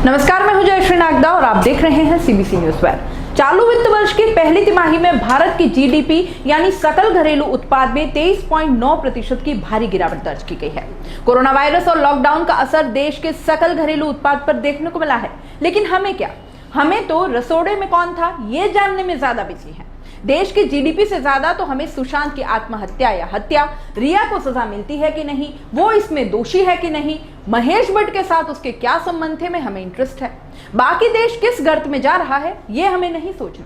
नमस्कार, मैं हूं जयश्री नागदा और आप देख रहे हैं सीबीसी न्यूज वायर। चालू वित्त वर्ष की पहली तिमाही में भारत की जीडीपी यानी सकल घरेलू उत्पाद में 23.9% की भारी गिरावट दर्ज की गई है। कोरोना वायरस और लॉकडाउन का असर देश के सकल घरेलू उत्पाद पर देखने को मिला है, लेकिन हमें क्या, हमें तो रसोड़े में कौन था ये जानने में ज्यादा बिजी है। देश की जीडीपी से ज्यादा तो हमें सुशांत की आत्महत्या या हत्या, रिया को सजा मिलती है कि नहीं, वो इसमें दोषी है कि नहीं, महेश भट्ट के साथ उसके क्या संबंध थे में हमें इंटरेस्ट है। बाकी देश किस गर्त में जा रहा है ये हमें नहीं सोचना,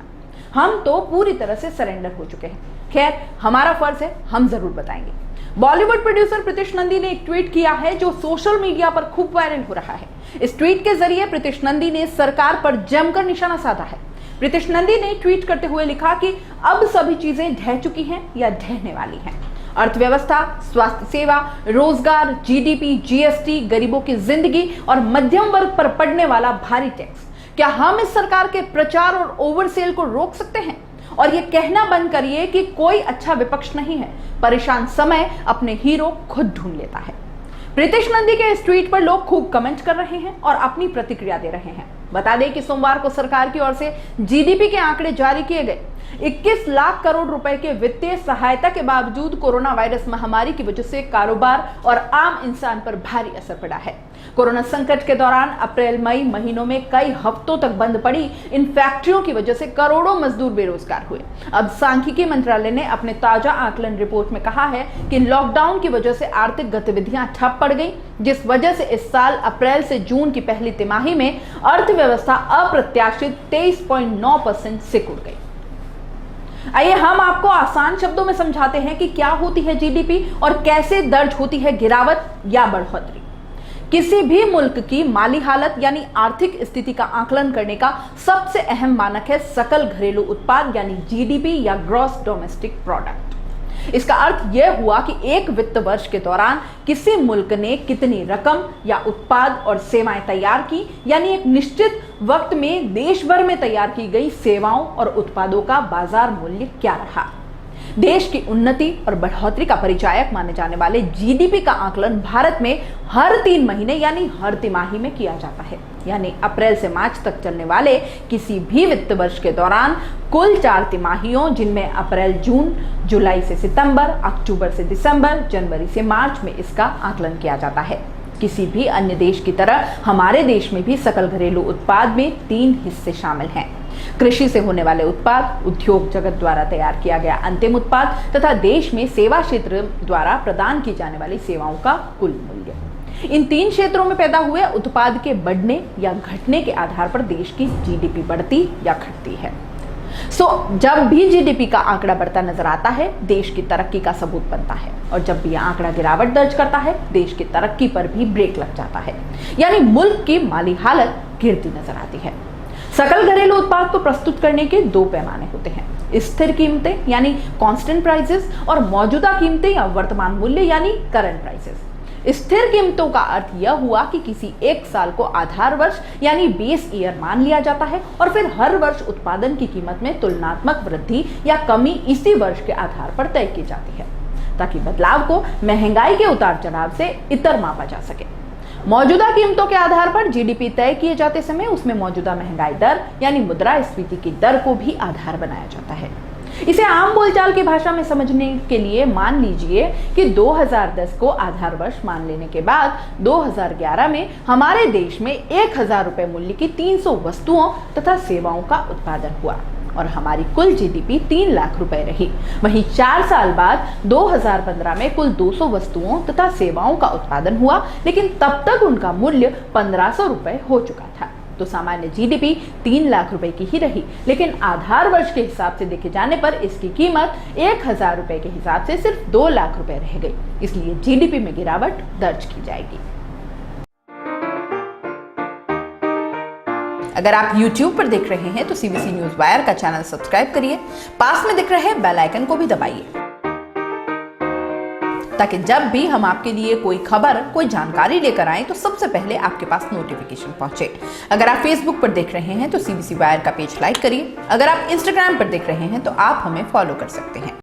हम तो पूरी तरह से सरेंडर हो चुके हैं। खैर, हमारा फर्ज है, हम जरूर बताएंगे। बॉलीवुड प्रोड्यूसर प्रीतिश नंदी ने एक ट्वीट किया है जो सोशल मीडिया पर खूब वायरल हो रहा है। इस ट्वीट के जरिए प्रीतिश नंदी ने सरकार पर जमकर निशाना साधा है। प्रीतिश नंदी ने ट्वीट करते हुए लिखा कि अब सभी चीजें ढह चुकी हैं या ढहने वाली हैं। अर्थव्यवस्था, स्वास्थ्य सेवा, रोजगार, जीडीपी, जीएसटी, गरीबों की जिंदगी और मध्यम वर्ग पर पड़ने वाला भारी टैक्स, क्या हम इस सरकार के प्रचार और ओवरसेल को रोक सकते हैं? और ये कहना बंद करिए कि कोई अच्छा विपक्ष नहीं है, परेशान समय अपने हीरो खुद ढूंढ लेता है। प्रीतिश नंदी के इस ट्वीट पर लोग खूब कमेंट कर रहे हैं और अपनी प्रतिक्रिया दे रहे हैं। बता दें कि सोमवार को सरकार की ओर से जीडीपी के आंकड़े जारी किए गए। 21 लाख करोड़ रुपए के वित्तीय सहायता के बावजूद कोरोना वायरस महामारी की वजह से कारोबार और आम इंसान पर भारी असर पड़ा है। कोरोना संकट के दौरान अप्रैल मई महीनों में कई हफ्तों तक बंद पड़ी इन फैक्ट्रियों की वजह से करोड़ों मजदूर बेरोजगार हुए। अब सांख्यिकी मंत्रालय ने अपने ताजा आकलन रिपोर्ट में कहा है कि लॉकडाउन की वजह से आर्थिक गतिविधियां ठप पड़ गई, जिस वजह से इस साल अप्रैल से जून की पहली तिमाही में अर्थव्यवस्था अप्रत्याशित 23.9% से कूद गई। आइए हम आपको आसान शब्दों में समझाते हैं कि क्या होती है जीडीपी और कैसे दर्ज होती है गिरावट या बढ़ोतरी। किसी भी मुल्क की माली हालत यानी आर्थिक स्थिति का आकलन करने का सबसे अहम मानक है सकल घरेलू उत्पाद यानी जीडीपी या ग्रॉस डोमेस्टिक प्रोडक्ट। इसका अर्थ यह हुआ कि एक वित्त वर्ष के दौरान किसी मुल्क ने कितनी रकम या उत्पाद और सेवाएं तैयार की, यानी एक निश्चित वक्त में देश भर में तैयार की गई सेवाओं और उत्पादों का बाजार मूल्य क्या रहा। देश की उन्नति और बढ़ोतरी का परिचायक माने जाने वाले जीडीपी का आकलन भारत में हर 3 महीने यानी हर तिमाही में किया जाता है। यानी अप्रैल से मार्च तक चलने वाले किसी भी वित्त वर्ष के दौरान कुल 4 तिमाहियों, जिनमें अप्रैल जून, जुलाई से सितंबर, अक्टूबर से दिसंबर, जनवरी से मार्च में इसका आकलन किया जाता है। किसी भी अन्य देश की तरह हमारे देश में भी सकल घरेलू उत्पाद में 3 हिस्से शामिल हैं: कृषि से होने वाले उत्पाद, उद्योग जगत द्वारा तैयार किया गया अंतिम उत्पाद तथा देश में सेवा क्षेत्र द्वारा प्रदान की जाने वाली सेवाओं का कुल मूल्य। इन 3 क्षेत्रों में पैदा हुए उत्पाद के बढ़ने या घटने के आधार पर देश की जीडीपी बढ़ती या घटती है। जब भी जीडीपी का आंकड़ा बढ़ता नजर आता है, देश की तरक्की का सबूत बनता है, और जब भी यह आंकड़ा गिरावट दर्ज करता है, देश की तरक्की पर भी ब्रेक लग जाता है, यानी मुल्क की माली हालत गिरती नजर आती है। सकल घरेलू उत्पाद को प्रस्तुत करने के 2 पैमाने होते हैं: स्थिर कीमतें यानी कांस्टेंट प्राइसेस और मौजूदा कीमतें या वर्तमान मूल्य यानी करंट प्राइसेस। स्थिर कीमतों का अर्थ यह हुआ कि किसी एक साल को आधार वर्ष यानी बेस ईयर मान लिया जाता है और फिर हर वर्ष उत्पादन की कीमत में तुलनात्मक वृद्धि या कमी इसी वर्ष के आधार पर तय की जाती है, ताकि बदलाव को महंगाई के उतार चढ़ाव से इतर मापा जा सके। मौजूदा कीमतों के आधार पर जीडीपी तय किए जाते समय उसमें मौजूदा महंगाई दर यानी मुद्रास्फीति की दर को भी आधार बनाया जाता है। इसे आम बोलचाल की भाषा में समझने के लिए मान लीजिए कि 2010 को आधार वर्ष मान लेने के बाद 2011 में हमारे देश में 1000 रुपए मूल्य की 300 वस्तुओं तथा सेवाओं का उत्पादन हुआ और हमारी कुल जीडीपी 3 लाख रुपए रही। वहीं 4 साल बाद 2015 में कुल 200 वस्तुओं तथा सेवाओं का उत्पादन हुआ, लेकिन तब तक उनका मूल्य 1500 रुपए हो चुका था। तो सामान्य जीडीपी 3 लाख रुपए की ही रही, लेकिन आधार वर्ष के हिसाब से देखे जाने पर इसकी कीमत 1000 रुपए के हिसाब से सिर्फ 2 लाख रुपए रह गई। इसलिए जीडीपी में गिरावट दर्ज की जाएगी। अगर आप YouTube पर देख रहे हैं तो सीबीसी न्यूज वायर का चैनल सब्सक्राइब करिए, पास में दिख रहे बेल आइकन को भी दबाइए, ताकि जब भी हम आपके लिए कोई खबर, कोई जानकारी लेकर आए तो सबसे पहले आपके पास नोटिफिकेशन पहुंचे। अगर आप फेसबुक पर देख रहे हैं तो सीबीसी वायर का पेज लाइक करिए। अगर आप इंस्टाग्राम पर देख रहे हैं तो आप हमें फॉलो कर सकते हैं।